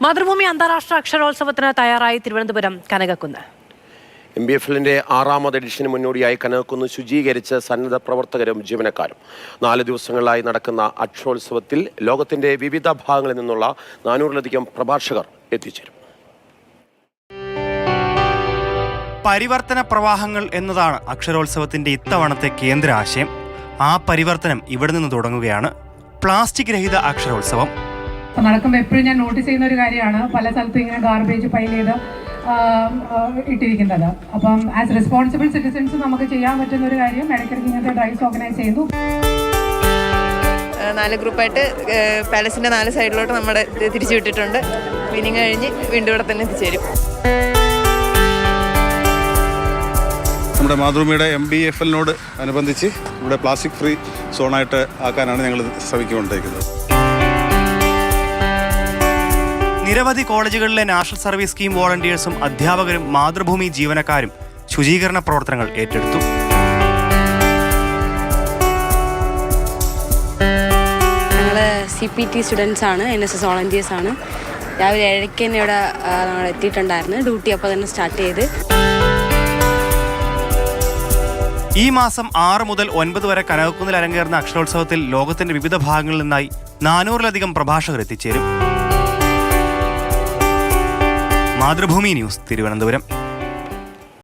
മാതൃഭൂമി അന്താരാഷ്ട്ര അക്ഷരോത്സവത്തിന് തയ്യാറായി തിരുവനന്തപുരം കനകക്കുന്ന്. MBFLന്റെ 6ാമത് എഡിഷന് മുന്നോടിയായി കനകക്കുന്ന് ശുചീകരിച്ച് സന്നദ്ധ പ്രവർത്തകരും ജീവനക്കാരും 4 ദിവസങ്ങളിലായി നടക്കുന്ന അക്ഷരോത്സവത്തിൽ ലോകത്തിന്റെ വിവിധ ഭാഗങ്ങളിൽ നിന്നുള്ള 400-ലധികം പ്രഭാഷകർ എത്തിച്ചേരും. പരിവർത്തന പ്രവാഹങ്ങൾ എന്നതാണ് അക്ഷരോത്സവത്തിന്റെ ഇത്തവണത്തെ കേന്ദ്ര ആശയം. ആ പരിവർത്തനം ഇവിടെ നിന്ന് തുടങ്ങുകയാണ്. പ്ലാസ്റ്റിക് രഹിത അക്ഷരോത്സവം നടക്കുമ്പോൾ എപ്പോഴും ഞാൻ നോട്ടീസ് ചെയ്യുന്ന ഒരു കാര്യമാണ്, പല സ്ഥലത്തും ഇങ്ങനെ ഗാർബേജ് പൈൽ ചെയ്ത് ഇട്ടിരിക്കുന്നത്. അപ്പം ആസ് റെസ്പോൺസിബിൾ സിറ്റിസൺസ് നമുക്ക് ചെയ്യാൻ പറ്റുന്ന ഒരു കാര്യം ഇടയ്ക്കിടയ്ക്ക് ഇങ്ങനത്തെ ഡ്രൈവ്സ് ഓർഗനൈസ് ചെയ്യുന്നു. 4 ഗ്രൂപ്പായിട്ട് പാലസിൻ്റെ 4 സൈഡിലോട്ട് നമ്മുടെ തിരിച്ചു വിട്ടിട്ടുണ്ട്. ക്ലീനിങ് കഴിഞ്ഞ് വീണ്ടും ഇവിടെ തന്നെ എത്തിച്ചേരും. നമ്മുടെ മാതൃഭൂമിയുടെ MBFLനോട് അനുബന്ധിച്ച് ഇവിടെ പ്ലാസ്റ്റിക് ഫ്രീ സോണായിട്ട് ആക്കാനാണ് ഞങ്ങൾ ശ്രമിച്ചുകൊണ്ടിരിക്കുന്നത്. നിരവധി കോളേജുകളിലെ നാഷണൽ സർവീസ് സ്കീം വോളണ്ടിയേഴ്സും അധ്യാപകരും മാതൃഭൂമി ജീവനക്കാരും ശുചീകരണ പ്രവർത്തനങ്ങൾ ഏറ്റെടുത്തു. ഞങ്ങൾ CPT സ്റ്റുഡൻസ് ആണ്, NSS വോളണ്ടിയേഴ്സ് ആണ്. രാവിലെ 7:00 തന്നെ ഇവിടെ നമ്മൾ എത്തിയിട്ടുണ്ടായിരുന്നു. ഡ്യൂട്ടി അപ്പോൾ തന്നെ സ്റ്റാർട്ട് ചെയ്ത്. ഈ മാസം 6 മുതൽ 9 വരെ കനകക്കുന്നിൽ അരങ്ങേറുന്ന അക്ഷരോത്സവത്തിൽ ലോകത്തിന്റെ വിവിധ ഭാഗങ്ങളിൽ നിന്നായി 400-ലധികം പ്രഭാഷകർ എത്തിച്ചേരും. മാതൃഭൂമി ന്യൂസ്, തിരുവനന്തപുരം.